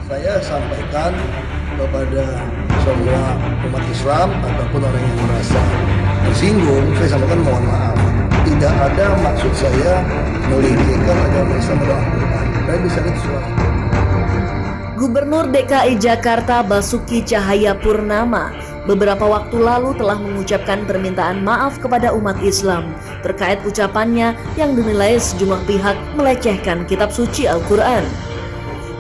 Saya sampaikan kepada semua umat Islam ataupun orang yang merasa tersinggung, saya sampaikan mohon maaf. Tidak ada maksud saya melecehkan agama Islam atau Al-Quran. Dan bisa lihat suara. Gubernur DKI Jakarta Basuki Cahayapurnama beberapa waktu lalu telah mengucapkan permintaan maaf kepada umat Islam terkait ucapannya yang dinilai sejumlah pihak melecehkan kitab suci Al-Quran.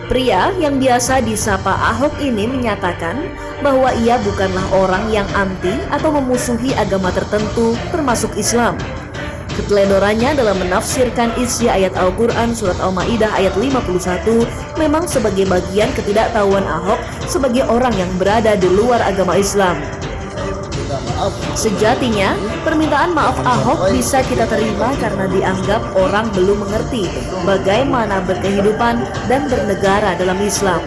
Pria yang biasa disapa Ahok ini menyatakan bahwa ia bukanlah orang yang anti atau memusuhi agama tertentu termasuk Islam. Keteledorannya dalam menafsirkan isi ayat Al-Quran surat Al-Ma'idah ayat 51 memang sebagai bagian ketidaktahuan Ahok sebagai orang yang berada di luar agama Islam. Sejatinya, permintaan maaf Ahok bisa kita terima karena dianggap orang belum mengerti bagaimana berkehidupan dan bernegara dalam Islam.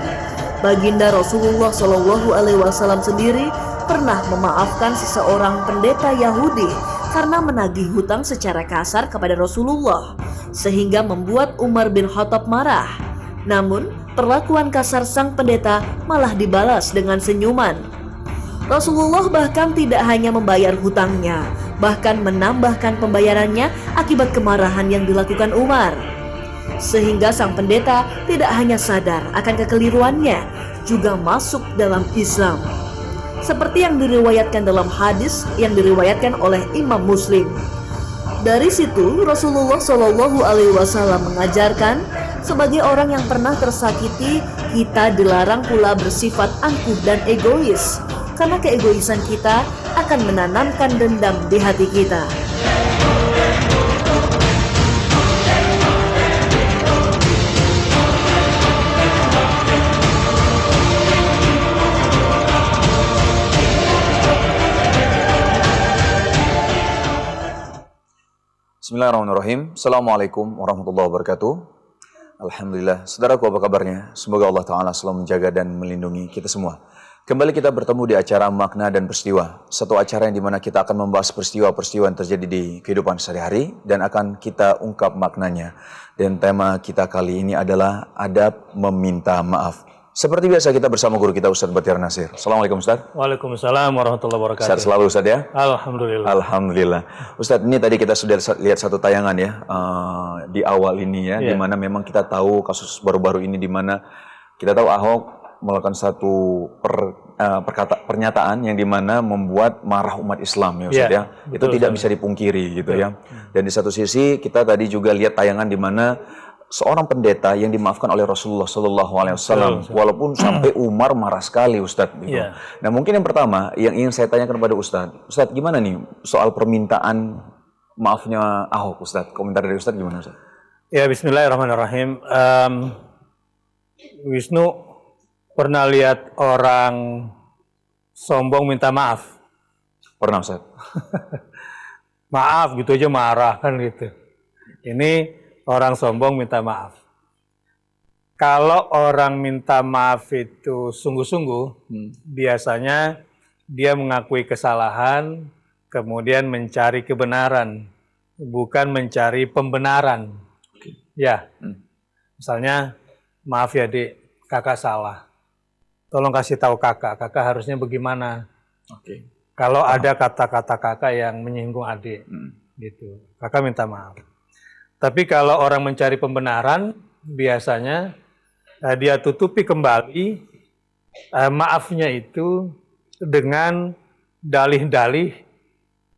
Baginda Rasulullah SAW sendiri pernah memaafkan seseorang pendeta Yahudi karena menagih hutang secara kasar kepada Rasulullah, sehingga membuat Umar bin Khattab marah. Namun, perlakuan kasar sang pendeta malah dibalas dengan senyuman. Rasulullah bahkan tidak hanya membayar hutangnya, bahkan menambahkan pembayarannya akibat kemarahan yang dilakukan Umar. Sehingga sang pendeta tidak hanya sadar akan kekeliruannya, juga masuk dalam Islam. Seperti yang diriwayatkan dalam hadis yang diriwayatkan oleh Imam Muslim. Dari situ Rasulullah SAW mengajarkan sebagai orang yang pernah tersakiti, kita dilarang pula bersifat angkuh dan egois, karena keegoisan kita akan menanamkan dendam di hati kita. Bismillahirrahmanirrahim. Assalamualaikum warahmatullahi wabarakatuh. Alhamdulillah. Saudaraku, apa kabarnya? Semoga Allah Ta'ala selalu menjaga dan melindungi kita semua. Kembali kita bertemu di acara Makna dan Peristiwa. Satu acara yang dimana kita akan membahas peristiwa-peristiwa yang terjadi di kehidupan sehari-hari dan akan kita ungkap maknanya. Dan tema kita kali ini adalah adab meminta maaf. Seperti biasa kita bersama guru kita Ustadz Batiar Nasir. Assalamualaikum Ustadz. Waalaikumsalam warahmatullahi wabarakatuh. Sehat selalu Ustadz ya? Alhamdulillah. Alhamdulillah. Ustadz, ini tadi kita sudah lihat satu tayangan ya di awal ini ya, di mana memang kita tahu kasus baru-baru ini di mana kita tahu Ahok melakukan satu pernyataan yang di mana membuat marah umat Islam ya Ustadz ya. Itu tidak bisa dipungkiri gitu ya. Dan di satu sisi kita tadi juga lihat tayangan di mana seorang pendeta yang dimaafkan oleh Rasulullah SAW, walaupun sampai Umar marah sekali Ustadz. Gitu. Nah mungkin yang pertama yang ingin saya tanyakan kepada Ustadz gimana nih soal permintaan maafnya Ahok Ustadz? Komentar dari Ustadz gimana Ustadz? Ya Bismillahirrahmanirrahim. Wisnu pernah lihat orang sombong minta maaf? Pernah Ustadz. Maaf gitu aja marah kan gitu. Ini orang sombong minta maaf. Kalau orang minta maaf itu sungguh-sungguh, biasanya dia mengakui kesalahan, kemudian mencari kebenaran, bukan mencari pembenaran. Ya, misalnya, maaf ya Dik, kakak salah. Tolong kasih tahu kakak harusnya bagaimana. Kalau ada kata-kata kakak yang menyinggung adik, gitu, kakak minta maaf. Tapi kalau orang mencari pembenaran, biasanya dia tutupi kembali maafnya itu dengan dalih-dalih,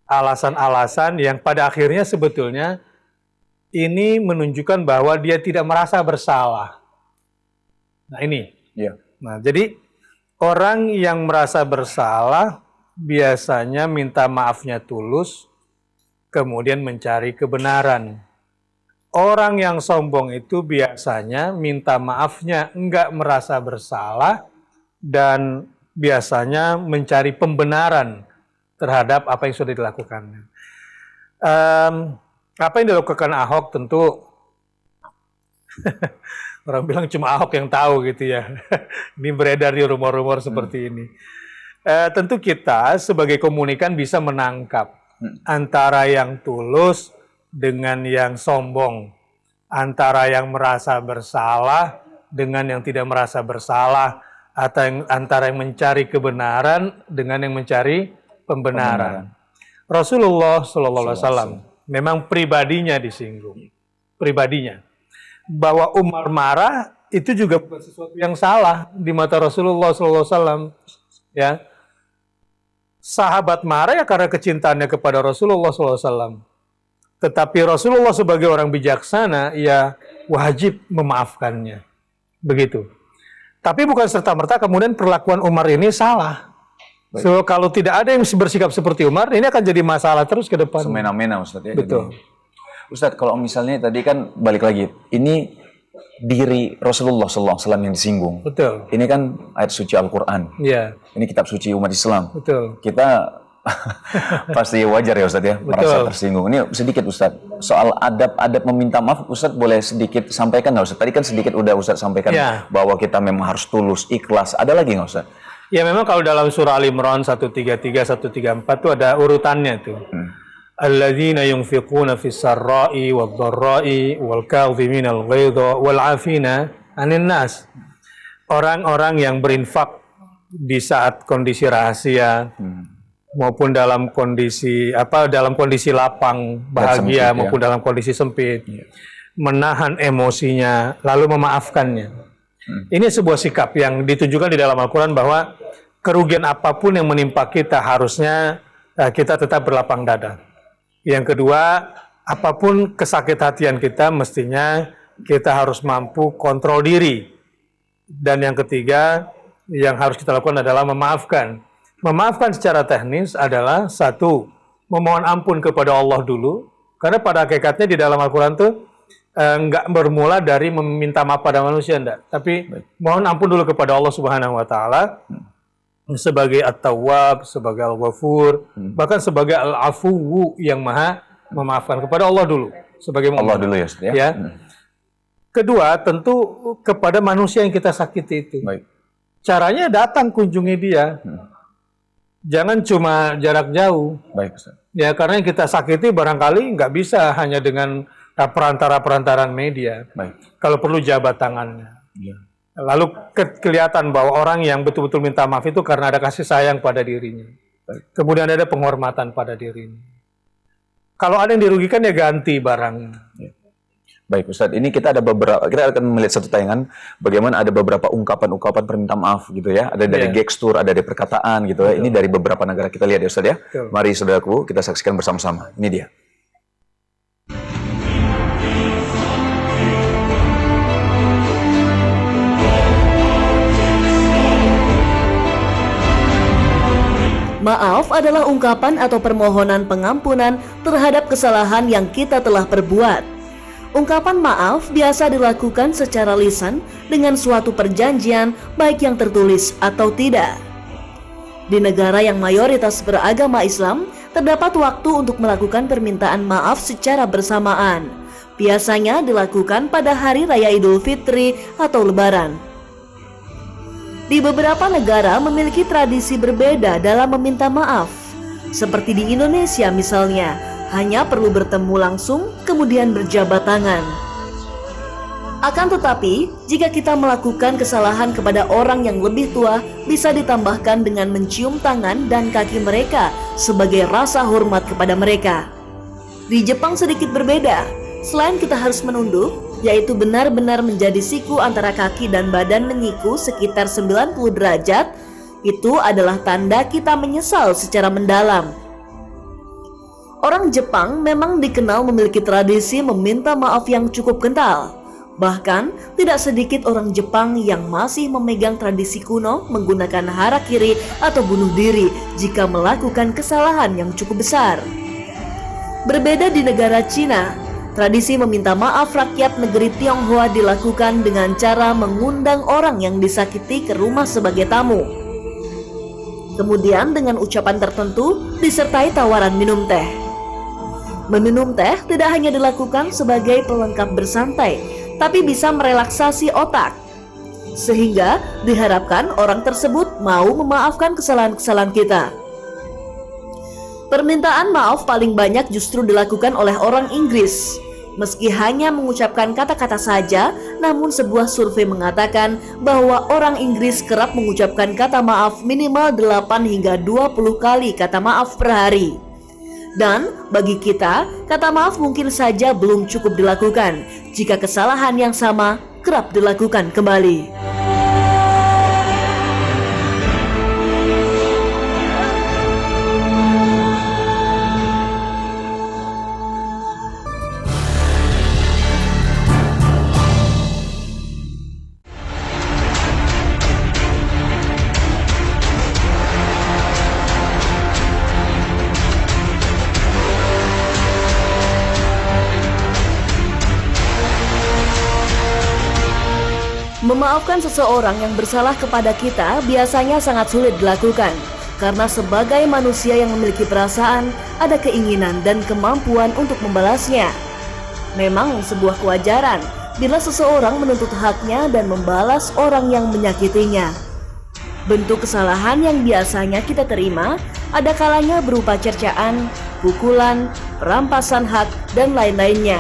alasan-alasan yang pada akhirnya sebetulnya ini menunjukkan bahwa dia tidak merasa bersalah. Nah ini. Nah jadi orang yang merasa bersalah biasanya minta maafnya tulus, kemudian mencari kebenaran. Orang yang sombong itu biasanya minta maafnya enggak merasa bersalah dan biasanya mencari pembenaran terhadap apa yang sudah dilakukannya. Apa yang dilakukan Ahok tentu orang bilang cuma Ahok yang tahu gitu ya. Ini beredar di rumor-rumor seperti ini. Tentu kita sebagai komunikan bisa menangkap antara yang tulus dengan yang sombong, antara yang merasa bersalah dengan yang tidak merasa bersalah, atau antara yang mencari kebenaran dengan yang mencari pembenaran. Rasulullah SAW memang pribadinya disinggung, pribadinya. Bahwa Umar marah itu juga bukan sesuatu yang salah di mata Rasulullah SAW. Ya, sahabat marah ya karena kecintaannya kepada Rasulullah SAW. Tetapi Rasulullah sebagai orang bijaksana, ya wajib memaafkannya. Begitu. Tapi bukan serta-merta kemudian perlakuan Umar ini salah. So, kalau tidak ada yang bersikap seperti Umar, ini akan jadi masalah terus ke depan. Semena-mena Ustaz ya. Betul. Ustaz, kalau misalnya tadi kan balik lagi, ini diri Rasulullah SAW yang disinggung. Betul. Ini kan ayat suci Al-Quran. Iya. Ini kitab suci umat Islam. Betul. Kita pasti wajar ya Ustaz ya, merasa tersinggung. Ini sedikit Ustaz, soal adab-adab meminta maaf, Ustaz boleh sedikit sampaikan nggak Ustaz? Tadi kan sedikit udah Ustaz sampaikan bahwa kita memang harus tulus, ikhlas. Ada lagi nggak Ustaz? Ya memang kalau dalam surah Al-Imran 133, 134 itu ada urutannya tuh. Alladzina yunfiquna fis sarra'i wad dharra'i wal kadhiminal ghaidha wal 'afina 'anil nas. Orang-orang yang berinfak di saat kondisi rahasia maupun dalam kondisi lapang bahagia sempit, maupun dalam kondisi sempit. Menahan emosinya lalu memaafkannya. Ini sebuah sikap yang ditujukan di dalam Al-Quran bahwa kerugian apapun yang menimpa kita harusnya kita tetap berlapang dada. Yang kedua, apapun kesakit hatian kita mestinya kita harus mampu kontrol diri. Dan yang ketiga, yang harus kita lakukan adalah memaafkan. Memaafkan secara teknis adalah satu, memohon ampun kepada Allah dulu. Karena pada hakikatnya di dalam Al-Quran itu nggak bermula dari meminta maaf pada manusia, enggak. Tapi mohon ampun dulu kepada Allah Subhanahu Wa Taala sebagai At-Tawwab, sebagai Al-Ghafur, bahkan sebagai Al-Afuwu yang maha memaafkan. Kepada Allah dulu sebagai Allah dulu ya, ya. Kedua, tentu kepada manusia yang kita sakiti itu. Baik. Caranya datang kunjungi dia. Jangan cuma jarak jauh. Baik, Ustaz. Ya, karena yang kita sakiti barangkali nggak bisa hanya dengan perantara-perantaran media. Baik. Kalau perlu jabat tangannya. Ya. Lalu kelihatan bahwa orang yang betul-betul minta maaf itu karena ada kasih sayang pada dirinya. Baik. Kemudian ada penghormatan pada dirinya. Kalau ada yang dirugikan ya ganti barangnya. Ya. Baik Ustadz, ini kita akan melihat satu tayangan bagaimana ada beberapa ungkapan-ungkapan permintaan maaf gitu ya. Ada dari gestur, ada dari perkataan gitu ya. Ini dari beberapa negara, kita lihat ya Ustadz ya. Mari saudaraku, kita saksikan bersama-sama. Ini dia. Maaf adalah ungkapan atau permohonan pengampunan terhadap kesalahan yang kita telah perbuat. Ungkapan maaf biasa dilakukan secara lisan dengan suatu perjanjian baik yang tertulis atau tidak. Di negara yang mayoritas beragama Islam, terdapat waktu untuk melakukan permintaan maaf secara bersamaan. Biasanya dilakukan pada Hari Raya Idul Fitri atau Lebaran. Di beberapa negara memiliki tradisi berbeda dalam meminta maaf. Seperti di Indonesia misalnya, hanya perlu bertemu langsung kemudian berjabat tangan. Akan tetapi, jika kita melakukan kesalahan kepada orang yang lebih tua, bisa ditambahkan dengan mencium tangan dan kaki mereka sebagai rasa hormat kepada mereka. Di Jepang sedikit berbeda. Selain kita harus menunduk, yaitu benar-benar menjadi siku antara kaki dan badan menyiku sekitar 90 derajat, itu adalah tanda kita menyesal secara mendalam. Orang Jepang memang dikenal memiliki tradisi meminta maaf yang cukup kental. Bahkan, tidak sedikit orang Jepang yang masih memegang tradisi kuno menggunakan harakiri atau bunuh diri jika melakukan kesalahan yang cukup besar. Berbeda di negara Cina, tradisi meminta maaf rakyat negeri Tionghoa dilakukan dengan cara mengundang orang yang disakiti ke rumah sebagai tamu. Kemudian dengan ucapan tertentu disertai tawaran minum teh. Meminum teh tidak hanya dilakukan sebagai pelengkap bersantai, tapi bisa merelaksasi otak. Sehingga diharapkan orang tersebut mau memaafkan kesalahan-kesalahan kita. Permintaan maaf paling banyak justru dilakukan oleh orang Inggris. Meski hanya mengucapkan kata-kata saja, namun sebuah survei mengatakan bahwa orang Inggris kerap mengucapkan kata maaf minimal 8 hingga 20 kali kata maaf per hari. Dan bagi kita, kata maaf mungkin saja belum cukup dilakukan jika kesalahan yang sama kerap dilakukan kembali. Memaafkan seseorang yang bersalah kepada kita biasanya sangat sulit dilakukan, karena sebagai manusia yang memiliki perasaan, ada keinginan dan kemampuan untuk membalasnya. Memang sebuah kewajaran bila seseorang menuntut haknya dan membalas orang yang menyakitinya. Bentuk kesalahan yang biasanya kita terima ada kalanya berupa cercaan, pukulan, perampasan hak, dan lain-lainnya.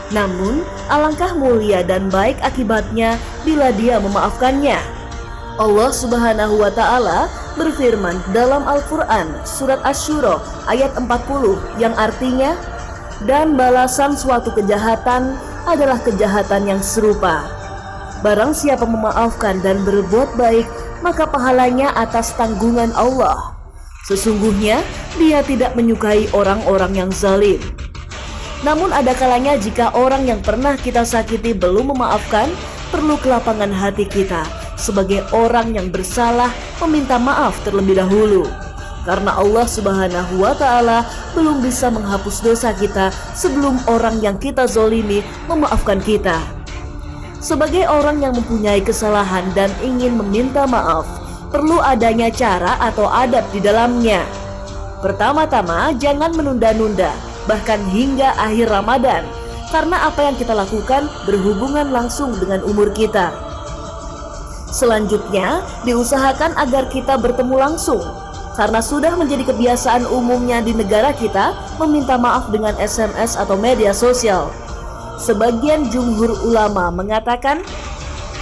Namun, alangkah mulia dan baik akibatnya bila dia memaafkannya. Allah Subhanahu wa Ta'ala berfirman dalam Al-Quran, Surat Asy-Syura ayat 40, yang artinya, "Dan balasan suatu kejahatan adalah kejahatan yang serupa. Barang siapa memaafkan dan berbuat baik, maka pahalanya atas tanggungan Allah. Sesungguhnya dia tidak menyukai orang-orang yang zalim." Namun ada kalanya jika orang yang pernah kita sakiti belum memaafkan, perlu kelapangan hati kita sebagai orang yang bersalah meminta maaf terlebih dahulu. Karena Allah Subhanahu wa Ta'ala belum bisa menghapus dosa kita sebelum orang yang kita zolimi memaafkan kita. Sebagai orang yang mempunyai kesalahan dan ingin meminta maaf, perlu adanya cara atau adab di dalamnya. Pertama-tama, jangan menunda-nunda, bahkan hingga akhir Ramadan, karena apa yang kita lakukan berhubungan langsung dengan umur kita. Selanjutnya, diusahakan agar kita bertemu langsung, karena sudah menjadi kebiasaan umumnya di negara kita meminta maaf dengan SMS atau media sosial. Sebagian jumhur ulama mengatakan,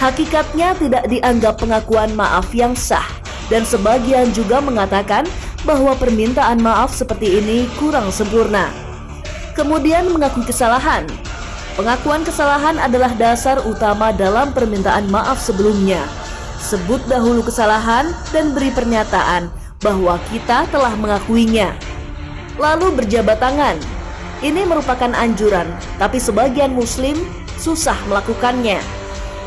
hakikatnya tidak dianggap pengakuan maaf yang sah, dan sebagian juga mengatakan bahwa permintaan maaf seperti ini kurang sempurna. Kemudian mengakui kesalahan. Pengakuan kesalahan adalah dasar utama dalam permintaan maaf sebelumnya. Sebut dahulu kesalahan dan beri pernyataan bahwa kita telah mengakuinya. Lalu berjabat tangan. Ini merupakan anjuran, tapi sebagian muslim susah melakukannya.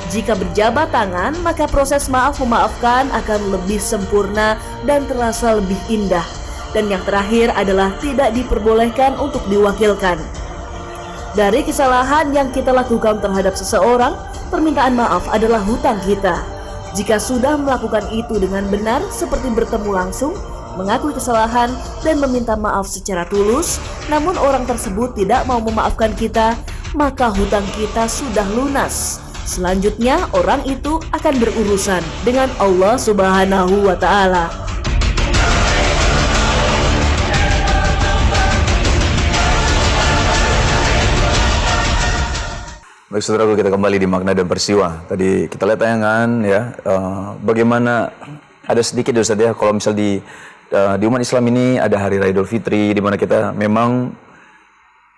Jika berjabat tangan, maka proses maaf memaafkan akan lebih sempurna dan terasa lebih indah. Dan yang terakhir adalah tidak diperbolehkan untuk diwakilkan. Dari kesalahan yang kita lakukan terhadap seseorang, permintaan maaf adalah hutang kita. Jika sudah melakukan itu dengan benar, seperti bertemu langsung, mengakui kesalahan, dan meminta maaf secara tulus, namun orang tersebut tidak mau memaafkan kita, maka hutang kita sudah lunas. Selanjutnya, orang itu akan berurusan dengan Allah Subhanahu wa Ta'ala. Baik saudara, kita kembali di makna dan peristiwa. Tadi kita lihat tayangan ya, bagaimana ada sedikit Ustaz ya, kalau misal di umat Islam ini ada hari Raya Idul Fitri, di mana kita memang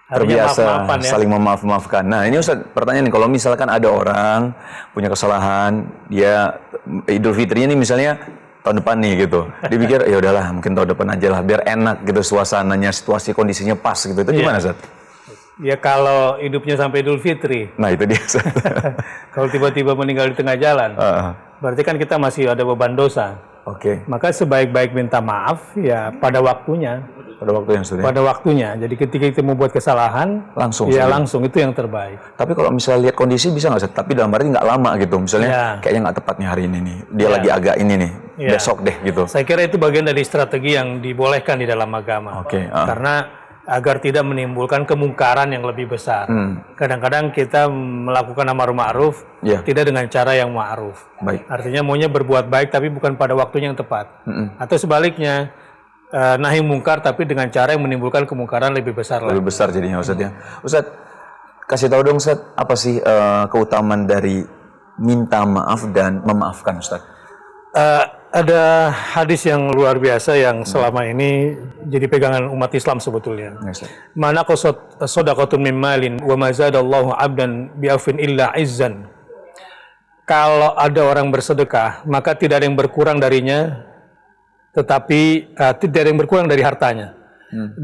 terbiasa maaf-maafan, ya? saling memaaf-maafkan. Nah ini Ustaz, pertanyaan nih, kalau misalkan ada orang punya kesalahan, dia Idul Fitrinya nih misalnya tahun depan nih gitu, dia pikir ya udahlah mungkin tahun depan aja lah, biar enak gitu suasananya, situasi kondisinya pas gitu. Itu gimana Ustaz? Ya kalau hidupnya sampai Idul Fitri. Nah itu dia. Kalau tiba-tiba meninggal di tengah jalan, berarti kan kita masih ada beban dosa. Oke. Maka sebaik-baik minta maaf ya pada waktunya. Pada waktu yang sudah. Pada waktunya. Jadi ketika kita membuat kesalahan, langsung. Ya sudah. langsung, itu yang terbaik. Tapi kalau misalnya lihat kondisi bisa nggak Ustaz? Tapi dalam arti nggak lama gitu. Misalnya kayaknya nggak tepat nih hari ini nih. Dia lagi agak ini nih. Besok deh gitu. Saya kira itu bagian dari strategi yang dibolehkan di dalam agama. Oke. Karena agar tidak menimbulkan kemungkaran yang lebih besar. Kadang-kadang kita melakukan amar ma'ruf tidak dengan cara yang ma'ruf. Baik. Artinya maunya berbuat baik tapi bukan pada waktunya yang tepat. Atau sebaliknya, nahi mungkar tapi dengan cara yang menimbulkan kemungkaran lebih besar. Lebih besar jadinya Ustaz ya. Ustaz, kasih tahu dong Ustaz, apa sih keutamaan dari minta maaf dan memaafkan Ustaz? Ada hadis yang luar biasa yang selama ini jadi pegangan umat Islam sebetulnya. Mana qasad shadaqatun min malin wa ma zadallahu 'abdan bi'afin illa izzan. Kalau ada orang bersedekah, maka tidak ada yang berkurang darinya, tetapi tidak ada yang berkurang dari hartanya.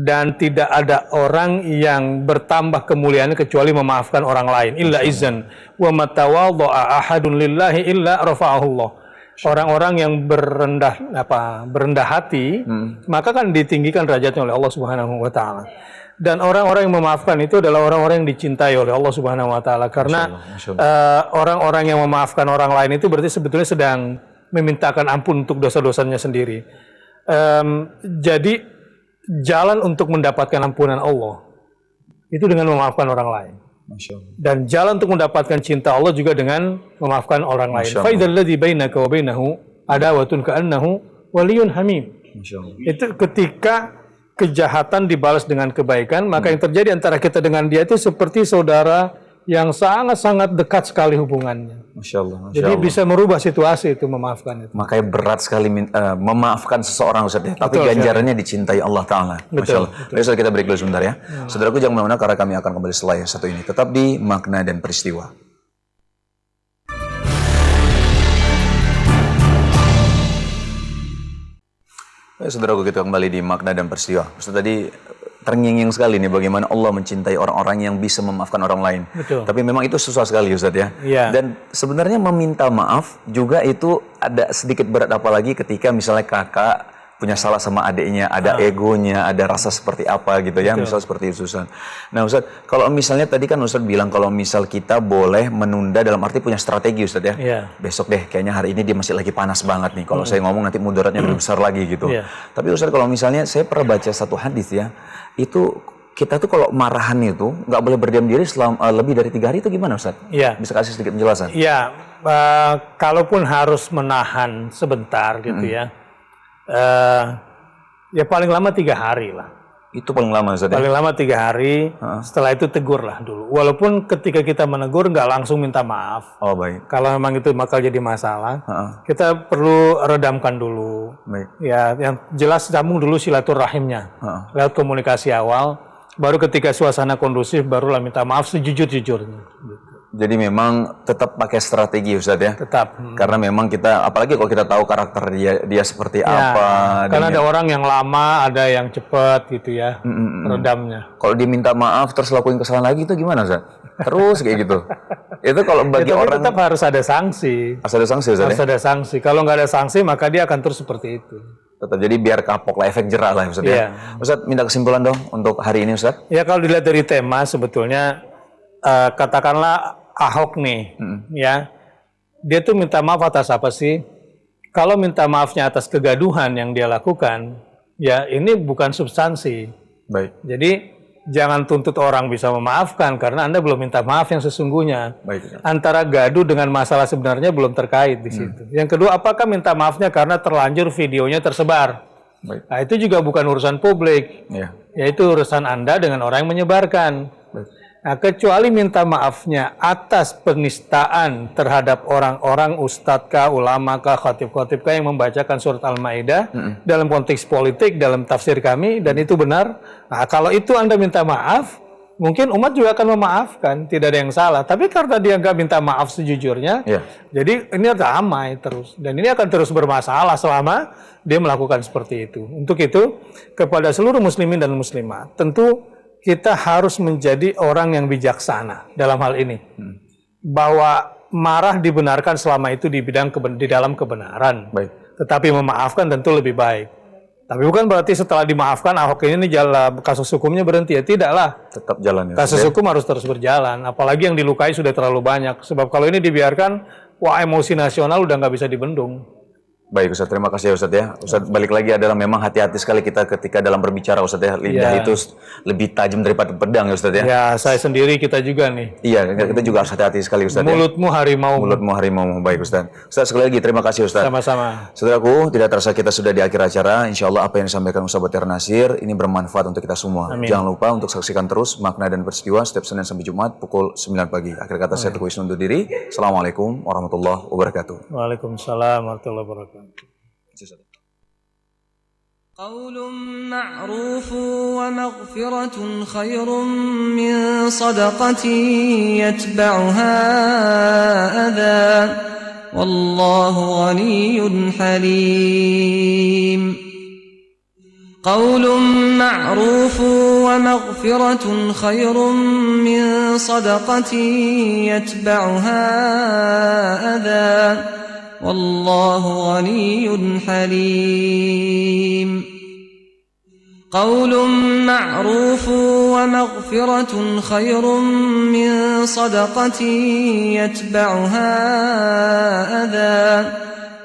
Dan tidak ada orang yang bertambah kemuliaannya kecuali memaafkan orang lain. Illa izzan wa ma tawadda'a ahadun lillahi illa rafa'ahu Allah. Orang-orang yang berendah hati, maka kan ditinggikan derajatnya oleh Allah Subhanahu wa taala. Dan orang-orang yang memaafkan itu adalah orang-orang yang dicintai oleh Allah Subhanahu wa taala, karena orang-orang yang memaafkan orang lain itu berarti sebetulnya sedang memintakan ampun untuk dosa-dosanya sendiri. Jadi jalan untuk mendapatkan ampunan Allah itu dengan memaafkan orang lain. Dan jalan untuk mendapatkan cinta Allah juga dengan memaafkan orang lain. Fa idzal ladzi bainaka wa bainahu adawatun ka'annahu waliyyun hamim. Itu ketika kejahatan dibalas dengan kebaikan, maka yang terjadi antara kita dengan dia itu seperti saudara yang sangat-sangat dekat sekali hubungannya. Masya Allah. Jadi bisa merubah situasi itu, memaafkan itu. Makanya berat sekali memaafkan seseorang Ustaz ya. Tapi ganjarannya dicintai Allah Ta'ala. Masya Allah. Baik Ustaz, kita break dulu sebentar ya. Saudaraku jangan kemana-mana karena kami akan kembali setelah yang satu ini. Tetap di Makna dan Peristiwa. Baik saudaraku, kita kembali di Makna dan Peristiwa. Ustaz tadi terngiang-ngiang sekali nih bagaimana Allah mencintai orang-orang yang bisa memaafkan orang lain. Betul. Tapi memang itu susah sekali Ustaz ya. Iya. Dan sebenarnya meminta maaf juga itu ada sedikit berat, apalagi ketika misalnya kakak punya salah sama adiknya, ada egonya, ada rasa seperti apa gitu ya, misal seperti itu Ustaz. Nah Ustaz, kalau misalnya tadi kan Ustaz bilang kalau misal kita boleh menunda dalam arti punya strategi Ustaz ya. Iya. Besok deh, kayaknya hari ini dia masih lagi panas banget nih. Kalau saya ngomong nanti mudaratnya lebih besar lagi gitu. Tapi Ustaz, kalau misalnya saya pernah baca satu hadis ya, itu kita tuh kalau marahan itu nggak boleh berdiam diri selama lebih dari 3 hari, itu gimana Ustaz? Iya. Bisa kasih sedikit penjelasan? Iya, kalaupun harus menahan sebentar gitu ya, ya paling lama 3 hari lah. Itu paling lama Ustaz ya? Paling lama 3 hari, setelah itu tegur lah dulu. Walaupun ketika kita menegur nggak langsung minta maaf. Oh baik. Kalau memang itu bakal jadi masalah, kita perlu redamkan dulu. Baik. Ya, yang jelas sambung dulu silaturahimnya, lewat komunikasi awal. Baru ketika suasana kondusif, barulah minta maaf sejujur-jujurnya. Jadi memang tetap pakai strategi Ustaz ya? Tetap. Karena memang kita, apalagi kalau kita tahu karakter dia seperti apa. Karena ada orang yang lama, ada yang cepat gitu ya, redamnya. Kalau diminta maaf terus lakuin kesalahan lagi itu gimana Ustaz? Terus kayak gitu. Itu kalau bagi orang tetap harus ada sanksi. Harus ada sanksi Ustaz Harus ada sanksi. Kalau nggak ada sanksi maka dia akan terus seperti itu. Tetap, jadi biar kapok lah, efek jerah lah Ustaz ya. Ustaz, minta kesimpulan dong untuk hari ini Ustaz. Ya kalau dilihat dari tema sebetulnya katakanlah Ahok nih, ya, dia tuh minta maaf atas apa sih? Kalau minta maafnya atas kegaduhan yang dia lakukan, ya ini bukan substansi. Baik. Jadi jangan tuntut orang bisa memaafkan karena Anda belum minta maaf yang sesungguhnya. Baik. Antara gaduh dengan masalah sebenarnya belum terkait di situ. Yang kedua, apakah minta maafnya karena terlanjur videonya tersebar? Baik. Nah, itu juga bukan urusan publik, yaitu urusan Anda dengan orang yang menyebarkan. Baik. Nah, kecuali minta maafnya atas penistaan terhadap orang-orang ustadzkah, ulamakah, khatib-khatibkah yang membacakan surat Al-Maidah dalam konteks politik, dalam tafsir kami, dan itu benar. Nah, kalau itu Anda minta maaf, mungkin umat juga akan memaafkan, tidak ada yang salah. Tapi karena dia nggak minta maaf sejujurnya, jadi ini ramai terus. Dan ini akan terus bermasalah selama dia melakukan seperti itu. Untuk itu, kepada seluruh muslimin dan muslimat, tentu kita harus menjadi orang yang bijaksana dalam hal ini. Bahwa marah dibenarkan selama itu di dalam kebenaran. Baik. Tetapi memaafkan tentu lebih baik. Tapi bukan berarti setelah dimaafkan Ahok ini jalan kasus hukumnya berhenti, ya tidaklah. Tetap jalan ya. Kasus hukum harus terus berjalan. Apalagi yang dilukai sudah terlalu banyak. Sebab kalau ini dibiarkan, wah emosi nasional udah nggak bisa dibendung. Baik Ustaz, terima kasih ya Ustaz ya. Ustaz, balik lagi adalah memang hati-hati sekali kita ketika dalam berbicara Ustaz ya. Lidah itu lebih tajam daripada pedang ya Ustaz ya. Ya, saya sendiri, kita juga nih. Iya, kita juga harus hati-hati sekali Ustaz ya. Mulutmu harimau. Mulutmu harimau. Baik Ustaz. Ustaz, sekali lagi terima kasih Ustaz. Sama-sama. Saudaraku, tidak terasa kita sudah di akhir acara. Insya Allah apa yang disampaikan Ustaz Bakhtiar Nasir ini bermanfaat untuk kita semua. Amin. Jangan lupa untuk saksikan terus makna dan peristiwa setiap Senin sampai Jumat pukul 9 pagi. Akhir kata saya Teguh Wisnu undur diri. Assalamualaikum warahmatullahi wabarakatuh. Waalaikumsalam warahmatullahi wabarakatuh. قول معروف ومغفرة خير من صدقة يتبعها أذى والله غني حليم قول معروف ومغفرة خير من صدقة يتبعها أذى والله غني حليم قول معروف ومغفرة خير من صدقة يتبعها أذى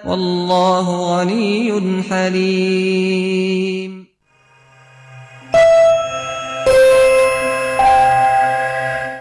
والله غني حليم